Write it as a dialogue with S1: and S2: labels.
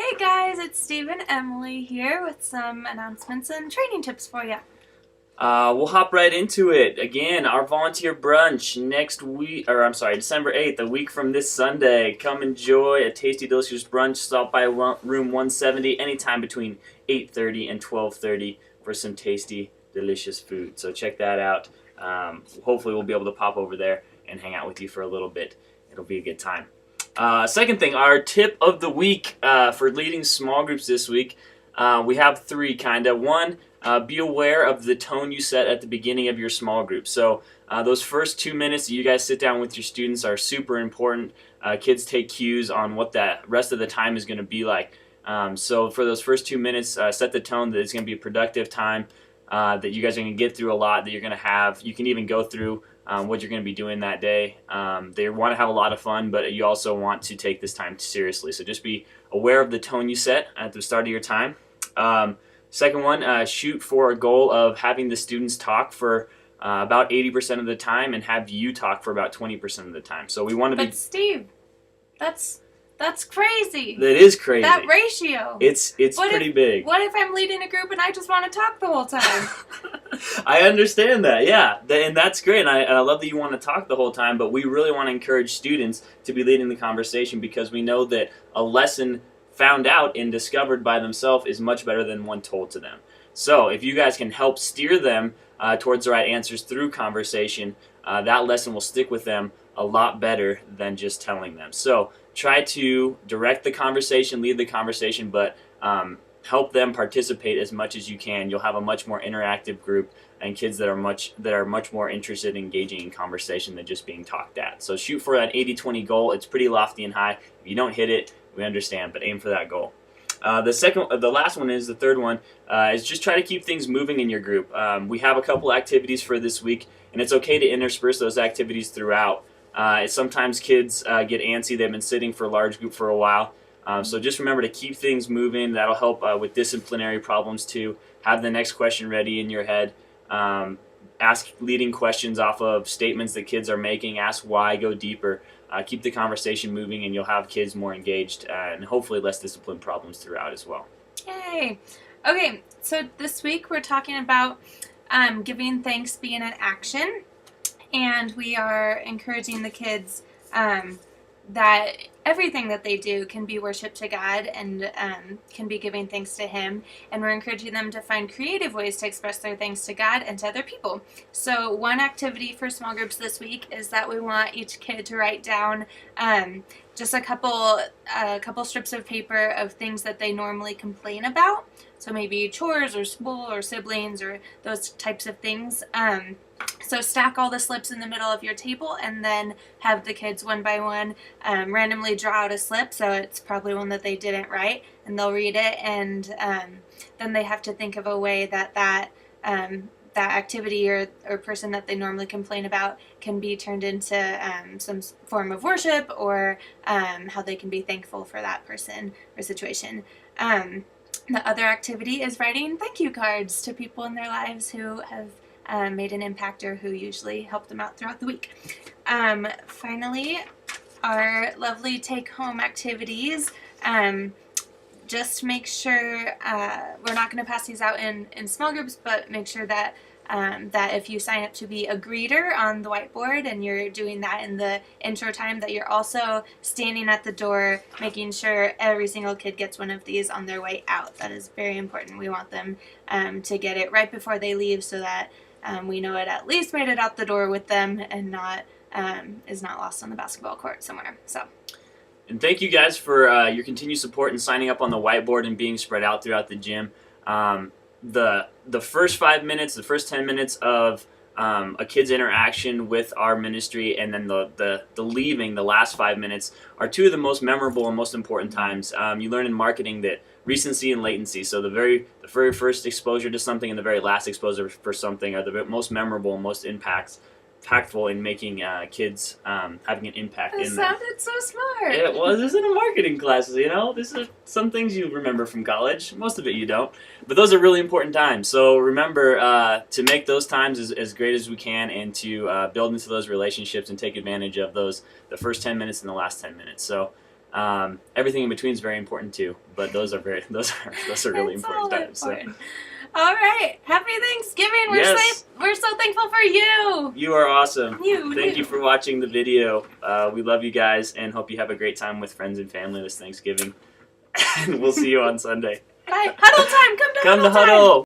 S1: Hey guys, it's Steve and Emily here with some announcements and training tips for you.
S2: We'll hop right into it. Again, our volunteer brunch next week, or I'm sorry, December 8th, a week from this Sunday. Come enjoy a tasty, delicious brunch. Stop by room 170 anytime between 8:30 and 12:30 for some tasty, delicious food. So check that out. Hopefully, we'll be able to pop over there and hang out with you for a little bit. It'll be a good time. Second thing, our tip of the week for leading small groups this week. We have three, kind of. One, be aware of the tone you set at the beginning of your small group. So those first 2 minutes that you guys sit down with your students are super important. Kids take cues on what that rest of the time is going to be like. So for those first 2 minutes, set the tone that it's going to be a productive time, that you guys are going to get through a lot, that you're going to have. You can even go through what you're going to be doing that day. They want to have a lot of fun, but you also want to take this time seriously. So just be aware of the tone you set at the start of your time. Second one, shoot for a goal of having the students talk for about 80% of the time and have you talk for about 20% of the time. So we want to be.
S1: But Steve, that's crazy.
S2: That is crazy.
S1: That ratio.
S2: It's pretty big.
S1: What if I'm leading a group and I just want to talk the whole time?
S2: I understand that, yeah, and that's great. And I love that you want to talk the whole time, but we really want to encourage students to be leading the conversation because we know that a lesson found out and discovered by themselves is much better than one told to them. So if you guys can help steer them towards the right answers through conversation, that lesson will stick with them a lot better than just telling them. So try to direct the conversation, lead the conversation, but help them participate as much as you can. You'll have a much more interactive group and kids that are much more interested in engaging in conversation than just being talked at. So shoot for an 80-20 goal. It's pretty lofty and high. If you don't hit it, we understand, but aim for that goal. The last one is the third one, is just try to keep things moving in your group. We have a couple activities for this week, and it's okay to intersperse those activities throughout. Sometimes kids get antsy. They've been sitting for a large group for a while. So just remember to keep things moving. That'll help with disciplinary problems too. Have the next question ready in your head. Ask leading questions off of statements that kids are making. Ask why, go deeper. Keep the conversation moving and you'll have kids more engaged and hopefully less discipline problems throughout as well.
S1: Yay! Okay, so this week we're talking about giving thanks being an action, and we are encouraging the kids that everything that they do can be worship to God and can be giving thanks to Him. And we're encouraging them to find creative ways to express their thanks to God and to other people. So one activity for small groups this week is that we want each kid to write down just a couple strips of paper of things that they normally complain about. So maybe chores or school or siblings or those types of things. So stack all the slips in the middle of your table and then have the kids one by one randomly draw out a slip. So it's probably one that they didn't write, and they'll read it, and then they have to think of a way that activity or person that they normally complain about can be turned into some form of worship, or how they can be thankful for that person or situation. The other activity is writing thank you cards to people in their lives who have made an impact or who usually help them out throughout the week. Finally, our lovely take-home activities. Just make sure, we're not going to pass these out in small groups, but make sure that that if you sign up to be a greeter on the whiteboard and you're doing that in the intro time, that you're also standing at the door making sure every single kid gets one of these on their way out. That is very important. We want them to get it right before they leave so that we know it at least made it out the door with them and is not lost on the basketball court somewhere. So.
S2: And thank you guys for your continued support and signing up on the whiteboard and being spread out throughout the gym. The first 5 minutes, the first 10 minutes of a kid's interaction with our ministry, and then the leaving, the last 5 minutes, are two of the most memorable and most important times. You learn in marketing that recency and latency, so the very first exposure to something and the very last exposure for something are the most memorable and most impactful in making kids having an impact in them.
S1: That sounded so smart.
S2: Yeah, well, this isn't a marketing classes, you know? This is some things you remember from college. Most of it you don't. But those are really important times. So remember to make those times as great as we can and to build into those relationships and take advantage of those, the first 10 minutes and the last 10 minutes. So Everything in between is very important too, but those are really
S1: It's all
S2: important times. So.
S1: important. All right, happy Thanksgiving.
S2: Yes.
S1: We're so thankful for you.
S2: You are awesome.
S1: You.
S2: Thank you for watching the video. We love you guys and hope you have a great time with friends and family this Thanksgiving. And we'll see you on Sunday.
S1: Bye. Huddle time. Come to
S2: Come
S1: huddle
S2: to
S1: time.
S2: huddle.